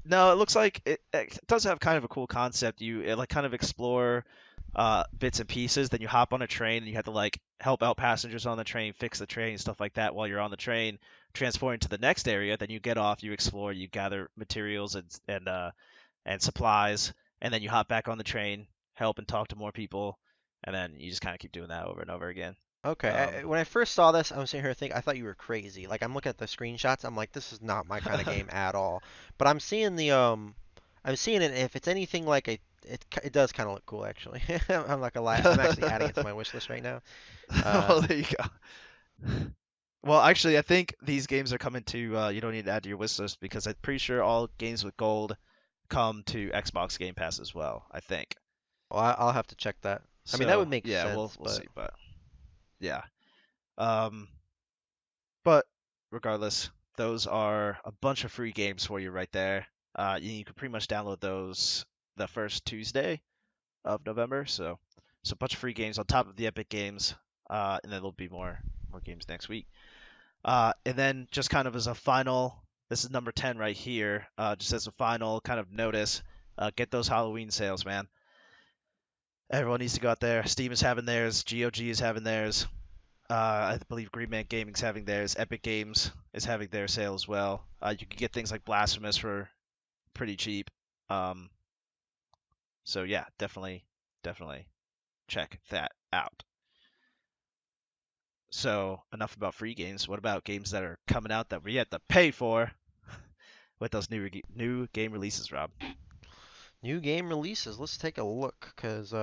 no, it looks like it does have kind of a cool concept. Like kind of explore bits and pieces. Then you hop on a train and you have to like help out passengers on the train, fix the train, stuff like that while you're on the train, transporting to the next area. Then you get off, you explore, you gather materials and supplies, and then you hop back on the train, help and talk to more people, and then you just kind of keep doing that over and over again. Okay, Um, when I first saw this, I was sitting here thinking I thought you were crazy. Like I'm looking at the screenshots, I'm like, this is not my kind of game at all. But I'm seeing it. If it's anything like it does kind of look cool actually. I'm not gonna lie, I'm actually adding it to my wish list right now. well, there you go. Well, actually, I think these games are coming to. You don't need to add to your wish list because I'm pretty sure all games with gold come to Xbox Game Pass as well. I think. Well, I'll have to check that. I mean, that So would make yeah, we'll sense, we'll but see, but yeah. Um, but regardless, those are a bunch of free games for you right there. You can pretty much download those the first Tuesday of November. So a bunch of free games on top of the Epic games. And then there'll be more games next week. And then just kind of as a final, this is number 10 right here. Just as a final kind of notice, get those Halloween sales, man. Everyone needs to go out there. Steam is having theirs. GOG is having theirs. I believe Green Man Gaming's having theirs. Epic Games is having their sale as well. You can get things like Blasphemous for pretty cheap. Um, so yeah, definitely check that out. So enough about free games. What about games that are coming out that we have to pay for with those new game releases, Rob? new game releases. Let's take a look, cause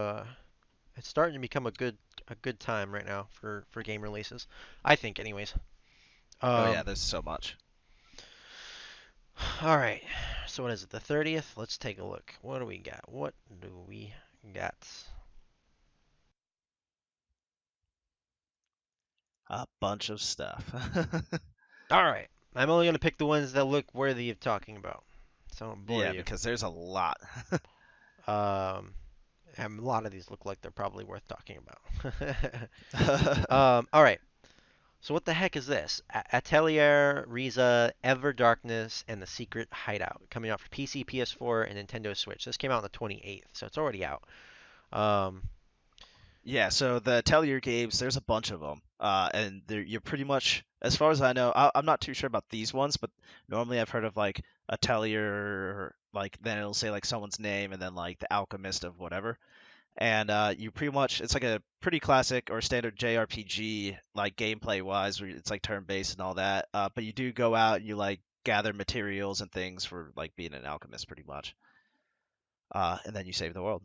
it's starting to become a good time right now for game releases. I think, anyways. Oh yeah, Um, there's so much. all right. So what is it? The 30th? Let's take a look. What do we got? What do we got? A bunch of stuff. All right. I'm only gonna pick the ones that look worthy of talking about, so I don't bore Yeah, you. because there's a lot. Um, and a lot of these look like they're probably worth talking about. All right. So what the heck is this? Atelier, Riza, Ever Darkness, and The Secret Hideout coming out for PC, PS4, and Nintendo Switch. This came out on the 28th, so it's already out. Um, Yeah, so the Atelier games, there's a bunch of them, and you're pretty much, as far as I know, I'm not too sure about these ones, but normally I've heard of like Atelier, like then it'll say like someone's name and then like the Alchemist of whatever, and you pretty much it's like a pretty classic or standard JRPG like gameplay wise, where it's like turn based and all that, but you do go out and you like gather materials and things for like being an alchemist pretty much, and then you save the world.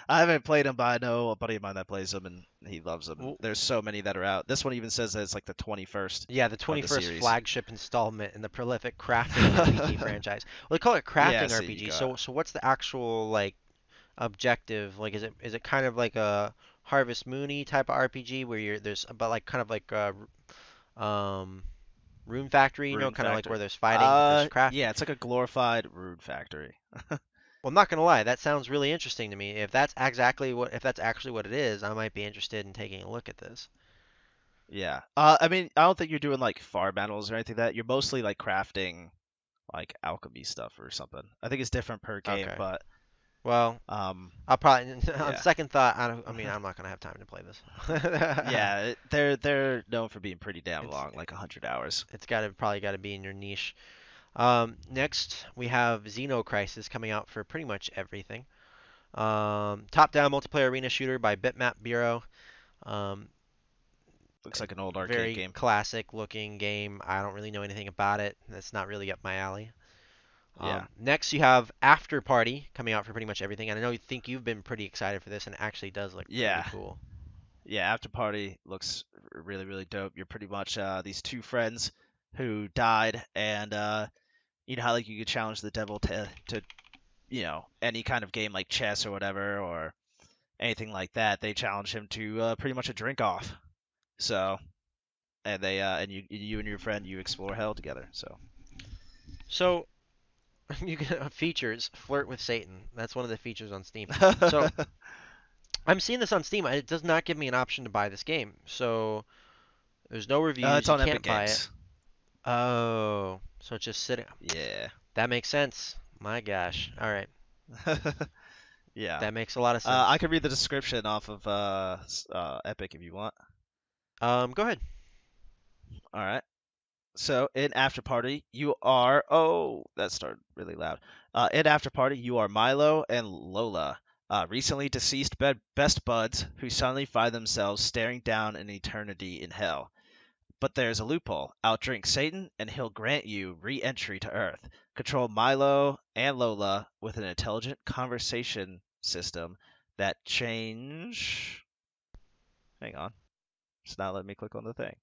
I haven't played them, but I know a buddy of mine that plays them, and he loves them. And w- there's so many that are out. This one even says that it's like the 21st yeah, the of the 21st series. flagship installment in the prolific crafting RPG franchise. Well, they call it Yeah, crafting so you RPG. got. So what's the actual like objective? Like, is it kind of like a Harvest Moony type of RPG where there's about like kind of like um Rune Factory, Rune kind of like Factory. where there's fighting but there's Yeah, crafting. it's like a glorified Rune Factory. Well, I'm not gonna lie, that sounds really interesting to me. If that's actually what it is, I might be interested in taking a look at this. Yeah. I mean, I don't think you're doing like farm battles or anything like that. You're mostly like crafting like alchemy stuff or something. I think it's different per game, Okay. but Well, Um, I'll probably on yeah, second thought, I mean, I'm not gonna have time to play this. yeah, they're known for being pretty damn It's long, like 100 hours. it's gotta be in your niche. Next we have Xeno Crisis coming out for pretty much everything. Top-down multiplayer arena shooter by Bitmap Bureau. Um, Looks like an old arcade Very game. classic looking game. I don't really know anything about it. That's not really up my alley. Yeah, Next, you have After Party coming out for pretty much everything. And I know you think you've been pretty excited for this, and it actually does look pretty yeah, cool. yeah. After Party looks really, really dope. You're pretty much these two friends who died, and you know how like you could challenge the devil to any kind of game like chess or whatever or anything like that. They challenge him to pretty much a drink off. So and they and you and your friend you explore hell together. So So, you can features flirt with Satan. That's one of the features on Steam. So, I'm seeing this on Steam. It does not give me an option to buy this game. So, there's no it's reviews. You on Epic can't buy it. Games. Oh, so it's just sitting. Yeah. That makes sense. My gosh. All right. Yeah. That makes a lot of I sense. could read the description off of Epic if you want. Go ahead. All right. So in After Party, you are. Oh, that started really loud. In After Party, you are Milo and Lola, recently deceased best buds who suddenly find themselves staring down an eternity in hell. But there's a loophole. Outdrink Satan, and he'll grant you re entry to Earth. Control Milo and Lola with an intelligent conversation system that change. Hang on. It's not letting me click on the thing.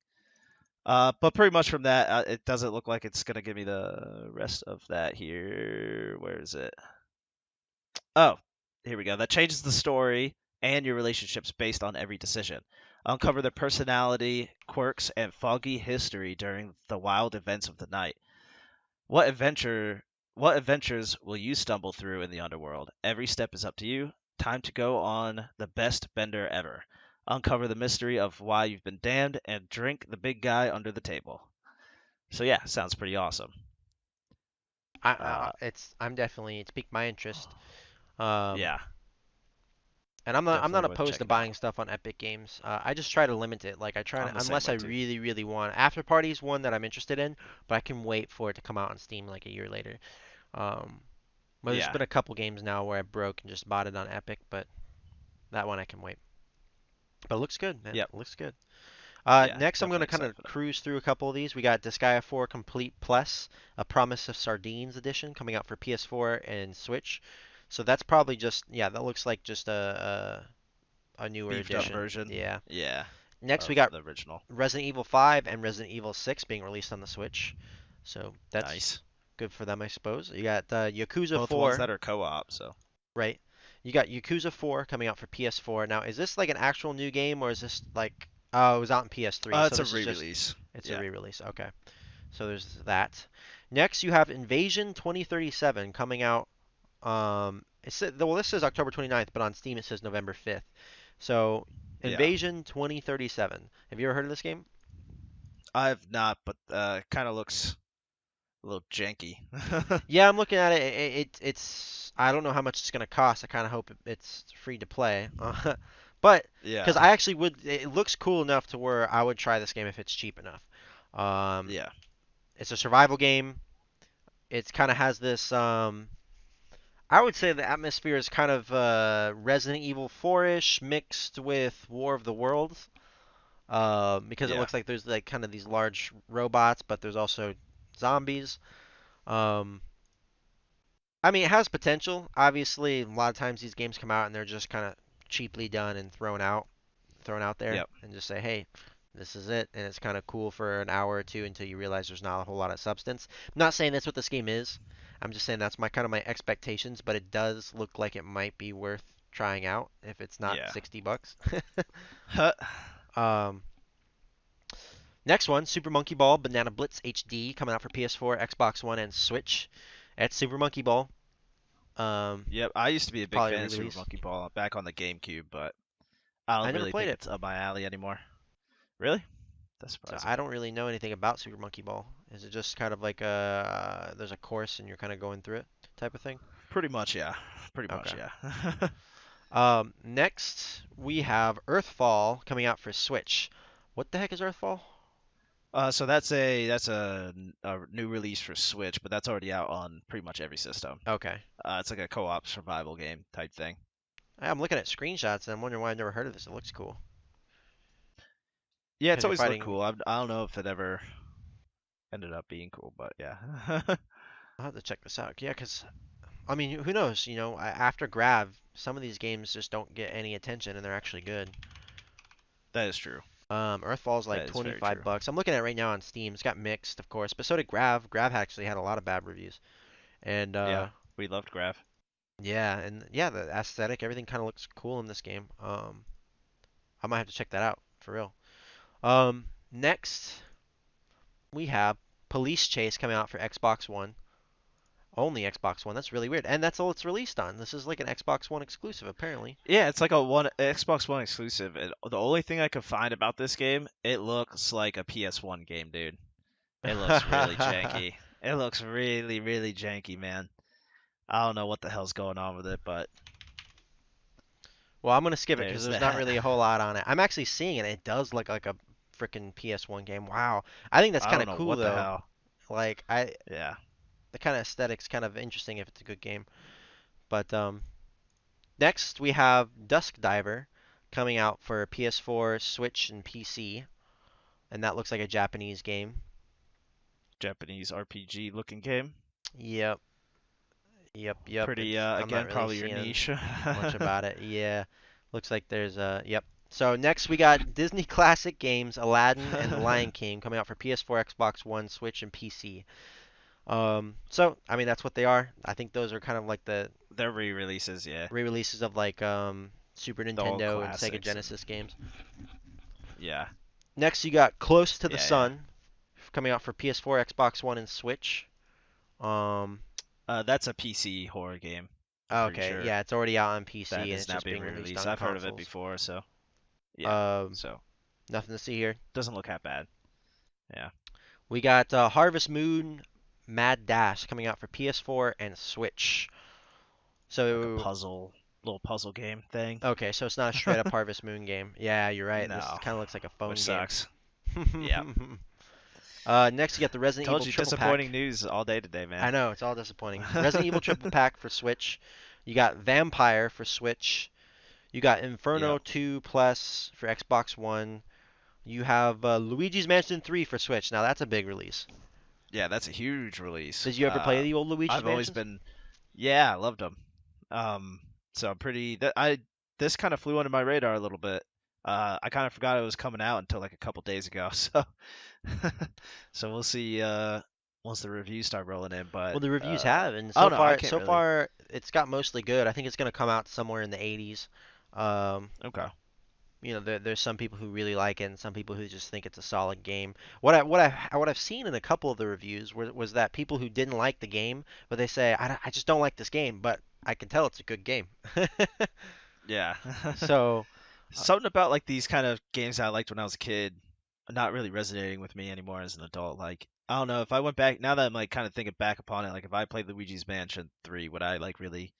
But pretty much from that, it doesn't look like it's gonna give me the rest of that here. Where is it? Oh, here we go. That changes the story and your relationships based on every decision. Uncover their personality, quirks, and foggy history during the wild events of the night. What adventure what adventures will you stumble through in the underworld? Every step is up to you. Time to go on the best bender ever. Uncover the mystery of why you've been damned and drink the big guy under the table. So yeah, sounds pretty awesome. Uh, I'm definitely it's piqued my interest. Um, yeah, and I'm definitely not worth opposed to checking out. buying stuff on Epic Games. I just try to limit it. Like I try I'm to the same unless I way too. really want. After Party is one that I'm interested in, but I can wait for it to come out on Steam like a year later. Um, but there's Yeah, been a couple games now where I broke and just bought it on Epic, but that one I can wait. But it looks good, man. yep, It looks good. yeah, Next, I'm going definitely to kind excited of for that. cruise through a couple of these. We got Disgaea 4 Complete Plus, A Promise of Sardines edition coming out for PS4 and Switch. So that's probably just, yeah, that looks like just a newer Beefed up edition. version, Yeah. yeah, Next, we of got the original. Resident Evil 5 and Resident Evil 6 being released on the Switch. So that's Nice. good for them, I suppose. You got Yakuza Both ones 4, that are co-op. So right? You got Yakuza 4 coming out for PS4. Now, is this like an actual new game or is this like, oh, it was out in PS3, so it's a this is just, re-release. it's a Yeah. re-release. Okay. So there's that. Next, you have Invasion 2037 coming out. Well, this says October 29th, but on Steam it says November 5th. So Yeah. Invasion 2037. Have you ever heard of this game? I've not, but kind of looks a little janky. Yeah, I'm looking at it. It's I don't know how much it's gonna cost. I kind of hope it's free to play. But because Yeah. I actually would, it looks cool enough to where I would try this game if it's cheap enough. Um, Yeah. it's a survival game. It kind of has this I would say the atmosphere is kind of Resident Evil 4-ish mixed with War of the Worlds, because it Yeah. looks like there's like kind of these large robots, but there's also zombies. Um, I mean, it has potential. Obviously, a lot of times these games come out and they're just kind of cheaply done and thrown out there, Yep. and just say, hey, this is it, and it's kind of cool for an hour or two until you realize there's not a whole lot of substance. I'm not saying that's what this game is. I'm just saying that's my kind of my expectations, but it does look like it might be worth trying out if it's not Yeah. $60. Huh. um, Next one, Super Monkey Ball Banana Blitz HD coming out for PS4, Xbox One, and Switch. That's Super Monkey Ball. Yep. I used to be a big Probably a fan of Super re-release. Monkey Ball back on the GameCube, but I I don't never really played think it, it's up my alley anymore. Really? That's so surprising. I don't really know anything about Super Monkey Ball. Is it just kind of like there's a course and you're kind of going through it type of thing? Pretty much, yeah. Pretty much, Okay. yeah. Next we have Earthfall coming out for Switch. What the heck is Earthfall? So that's a new release for Switch, but that's already out on pretty much every system. Okay. It's like a co-op survival game type thing. I'm looking at screenshots and I'm wondering why I've never heard of this. It looks cool. Yeah, it's Because you're always looked fighting. cool. I don't know if it ever ended up being cool, but yeah. I'll have to check this out. Yeah, because I mean, who knows? After Grav, some of these games just don't get any attention and they're actually good. That is true. Earthfall's like That is very 25 true. bucks. I'm looking at it right now on Steam. It's got mixed, of course, but so did Grav. Grav actually had a lot of bad reviews. And Yeah, we loved Graph. yeah, the aesthetic, everything kind of looks cool in this game. I might have to check that out for real. Next we have Police Chase coming out for Xbox One. Only Xbox One. That's really weird. And that's all it's released on. This is like an Xbox One exclusive, apparently. Yeah, it's like a one Xbox One exclusive. And the only thing I could find about this game, it looks like a PS1 game, dude. It looks really janky. It looks really, really janky, man. I don't know what the hell's going on with it, but Well, I'm gonna skip it because there's there's not that. really a whole lot on it. I'm actually seeing it. It does look like a freaking PS1 game. Wow. I think that's I kind don't of know cool what the though. hell. Like Yeah, the kind of aesthetic's kind of interesting if it's a good game. But next we have Dusk Diver coming out for PS4, Switch, and PC, and that looks like a Japanese game. Japanese RPG looking game. Yep, yep. Pretty I'm not again really probably your seeing niche. much about it. Yeah, looks like there's yep. So next we got Disney Classic Games, Aladdin and The Lion King coming out for PS4, Xbox One, Switch, and PC. So I mean that's what they are. I think those are kind of like the They're re-releases, yeah. re-releases of like Super The old Nintendo and Sega classics and Genesis games. yeah. Next you got Close to the Yeah, yeah. Sun coming out for PS4, Xbox One, and Switch. Um, That's a PC horror game. I'm pretty okay, sure yeah, it's already out on that PC and is it's now just being being released re-released. on I've heard of it consoles. before, so yeah. Um, So Nothing to see here. doesn't look that bad. Yeah. We got Harvest Moon Mad Dash coming out for PS4 and Switch. Like a So, puzzle little puzzle game thing. okay, so it's not a straight up Harvest Moon game. Yeah, you're right. This No. kind of looks like a Which phone game. sucks. Yeah. Next, you got the Resident Told Evil you Triple disappointing Pack. news all day today, I man. know, it's all disappointing. Resident Evil Triple Pack for Switch. You got Vampire for Switch. You got Inferno Yep. 2 Plus for Xbox One. You have Luigi's Mansion 3 for Switch. Now, that's a big release. Yeah, that's a huge release. Did you ever play the old Luigi's I've always Mansions? been, yeah, I loved them. So I'm pretty that I this kind of flew under my radar a little bit. I kind of forgot it was coming out until like a couple days ago. So, so we'll see once the reviews start rolling in. Well, But the reviews have, and I don't know. I can't so really. far, it's got mostly good. I think it's going to come out somewhere in the 80s. Um, Okay. there's some people who really like it, and some people who just think it's a solid game. What I've seen in a couple of the reviews was that people who didn't like the game, but they say I just don't like this game, but I can tell it's a good game. Yeah. So, Something about like these kind of games I liked when I was a kid, not really resonating with me anymore as an adult. Like I don't know if I went back now that I'm like kind of thinking back upon it. Like if I played Luigi's Mansion 3, would I like really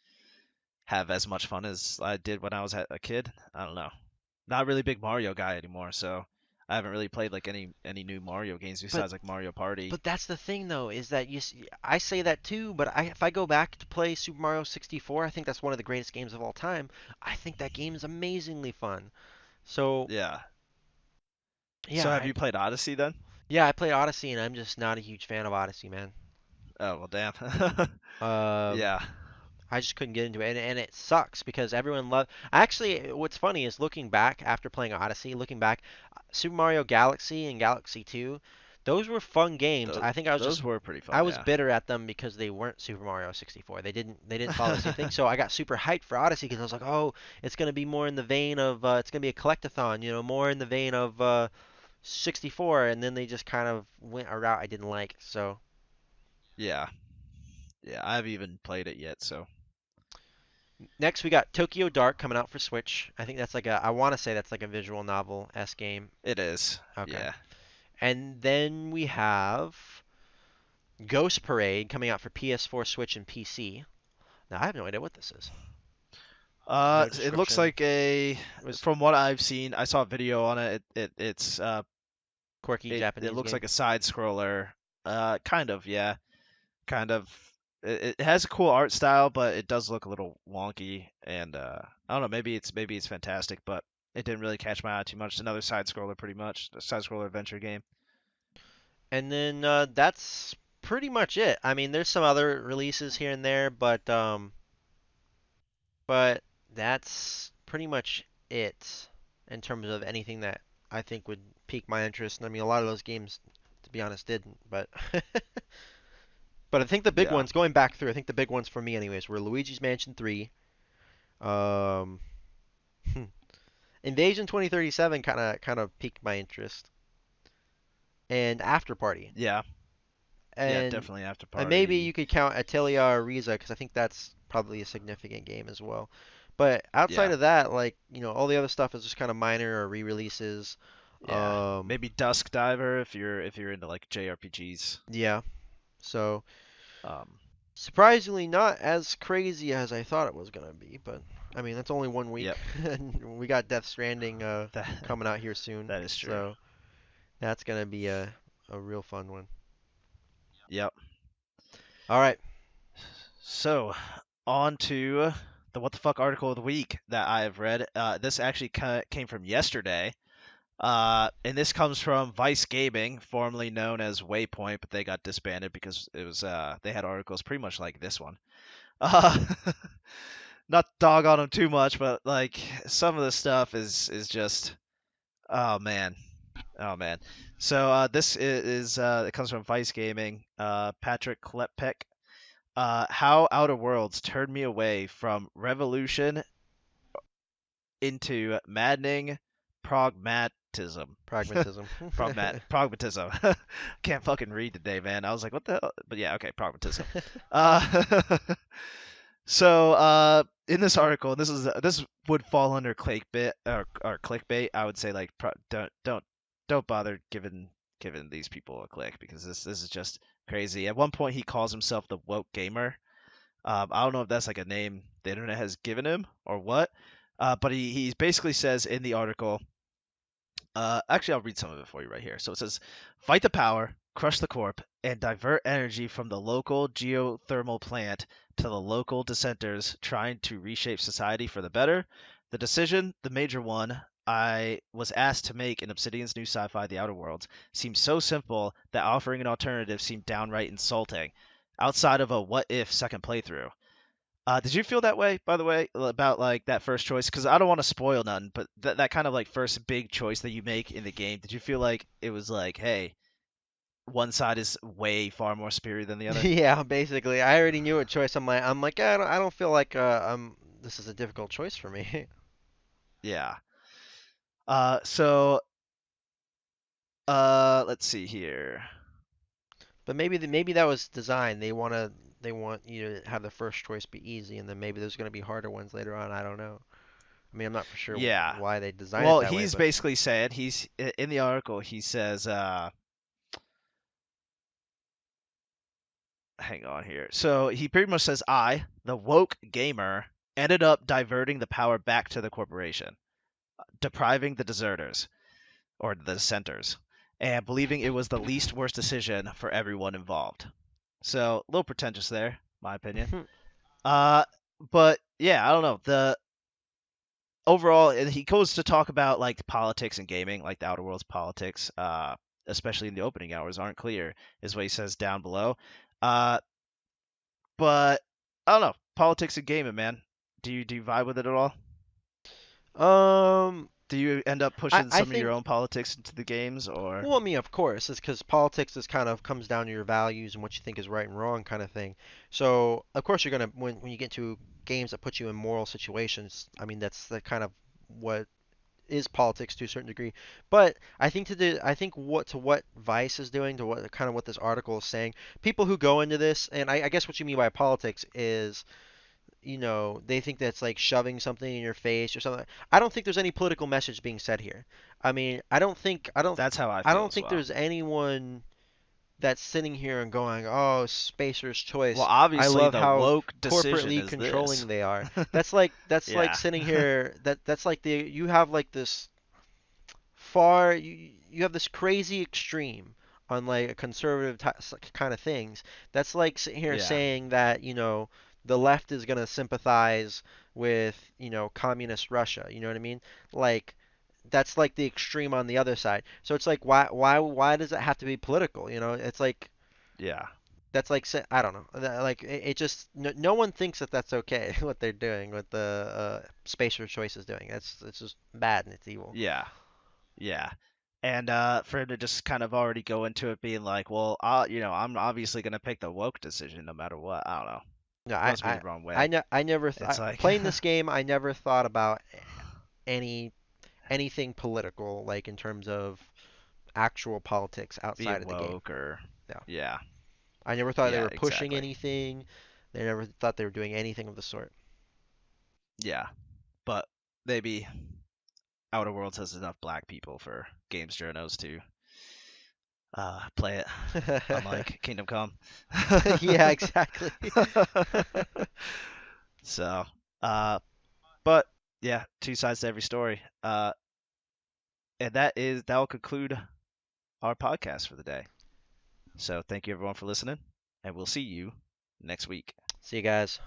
have as much fun as I did when I was a kid? I don't know. Not really big Mario guy anymore, so I haven't really played like any new Mario games but besides like Mario Party. But that's the thing, though, is that I say that too, but if I go back to play Super Mario 64, I think that's one of the greatest games of all time. I think that game is amazingly fun. So, Yeah. yeah, So have you played Odyssey then? yeah, I played Odyssey, and I'm just not a huge fan of Odyssey, man. Oh well, damn. Um, Yeah. I just couldn't get into it, and it sucks because everyone loved. Actually, what's funny is looking back after playing Odyssey, looking back, Super Mario Galaxy and Galaxy 2, those were fun games. Those I think those were pretty I fun. was Yeah. bitter at them because they weren't Super Mario 64. They didn't follow the same thing. So I got super hyped for Odyssey because I was like, oh, it's gonna be more in the vein of it's gonna be a collectathon, more in the vein of 64. And then they just kind of went a route I didn't like. So Yeah. Yeah. I haven't even played it yet, so next we got Tokyo Dark coming out for Switch. I think that's like I want to say that's like a visual novel s game. it is. Okay. Yeah. And then we have Ghost Parade coming out for PS4, Switch, and PC. Now, I have no idea what this is. No It looks description. like a. It was From what I've seen, I saw a video on it. It's quirky it Japanese looks game. like a side scroller. Kind of, yeah, kind of. It has a cool art style, but it does look a little wonky. And I don't know, maybe it's fantastic, but it didn't really catch my eye too much. It's another side scroller, pretty much, a side scroller adventure game. And then that's pretty much it. I mean, there's some other releases here and there, but that's pretty much it in terms of anything that I think would pique my interest. And I mean, a lot of those games, to be honest, didn't. But but I think the big Yeah, ones, going back through, I think the big ones for me, anyways, were Luigi's Mansion 3, um, Invasion 2037 kind of piqued my interest, and After Party. yeah, yeah, And definitely After maybe Party. you could count Atelier or Riza because I think that's probably a significant game as well. But outside Yeah, of that, like, all the other stuff is just kind of minor or re-releases. yeah. Um, Maybe Dusk Diver if you're into like JRPGs. yeah. So Um, surprisingly, not as crazy as I thought it was gonna be. But I mean, that's only one week, yep, and we got Death Stranding that coming out here soon. that is true. So that's gonna be a real fun one. Yep. All right. So, on to the what the fuck article of the week that I have read. This actually came from yesterday. And this comes from Vice Gaming, formerly known as Waypoint, but they got disbanded because it was they had articles pretty much like this one. Uh, not dog on them too much, but like some of the stuff is just oh man, oh man. So this is it comes from Vice Gaming. Patrick Klepek. How Outer Worlds turned me away from Revolution into maddening pragmatism. Pragmatism. Pragmatism. Can't fucking read today, man. I was like, what the hell? But yeah, okay, pragmatism. Uh, so in this article, this would fall under clickbait or clickbait. I would say like don't bother giving these people a click because this is just crazy. At one point, he calls himself the woke gamer. I don't know if that's like a name the internet has given him or what, but he basically says in the article. Actually, I'll read some of it for you right here. So it says, fight the power, crush the corp, and divert energy from the local geothermal plant to the local dissenters trying to reshape society for the better. The decision, the major one, I was asked to make in Obsidian's new sci-fi The Outer Worlds seemed so simple that offering an alternative seemed downright insulting, outside of a what if second playthrough. Did you feel that way, by the way, about like that first choice? Because I don't want to spoil none, but that kind of like first big choice that you make in the game, did you feel like it was like, hey, one side is way far more superior than the other? Yeah, basically, I already knew a choice. I'm like, yeah, I don't feel like this is a difficult choice for me. Yeah. So let's see here. But maybe that was designed. They want you to have the first choice be easy, and then maybe there's going to be harder ones later on. I don't know. I mean, I'm not for sure Yeah. why they designed it Well, that way, he's but basically said in the article. He says, hang on here. So he pretty much says, I, the woke gamer, ended up diverting the power back to the corporation, depriving the deserters or the dissenters, and believing it was the least worst decision for everyone involved. So a little pretentious there, my opinion. Uh, but yeah, I don't know. The overall, and he goes to talk about like politics and gaming, like the Outer Worlds politics, especially in the opening hours, aren't clear, is what he says down below. Uh, but I don't know. Politics and gaming, man. Do you vibe with it at all? um, Do you end up I pushing I some of your think own politics into the games, or? well, I mean, of course, it's because politics is kind of comes down to your values and what you think is right and wrong, kind of thing. So, of course, you're gonna when you get to games that put you in moral situations. I mean, that's the kind of what is politics to a certain degree. But I think what Vice is doing, to what kind of what this article is saying, people who go into this, and I guess what you mean by politics is, they think that's like shoving something in your face or something. I don't think there's any political message being said here. I mean, That's how I I feel don't as think well. there's anyone. that's sitting here and going, "Oh, Spacer's Well, Choice. I obviously love the how woke decision corporately is this. controlling they are." That's like Yeah. sitting here. That's like you have like this far you have this crazy extreme on like a conservative kind of things. That's like sitting here Yeah. saying that, the left is going to sympathize with, communist Russia. You know what I mean? Like that's like the extreme on the other side. So it's like why does it have to be political? It's like Yeah. that's like I don't know. Like it just no one thinks that that's okay what they're doing, what the Spacer Choice is doing. It's just bad and it's evil. Yeah. Yeah. And for him to just kind of already go into it being like, well, I'm obviously gonna pick the woke decision no matter what. I don't know. No, Rubs me the wrong I, way. ne I never It's like playing this game. I never thought about any anything political, like in terms of actual politics outside being of the game. woke or No, yeah, I never thought they yeah, were pushing exactly. anything. They never thought they were doing anything of the sort. Yeah, but maybe Outer Worlds has enough black people for games journos to play it, unlike Kingdom Come. Yeah, exactly. So, uh, but yeah, two sides to every story. And that will conclude our podcast for the day. So thank you everyone for listening, and we'll see you next week. See you guys.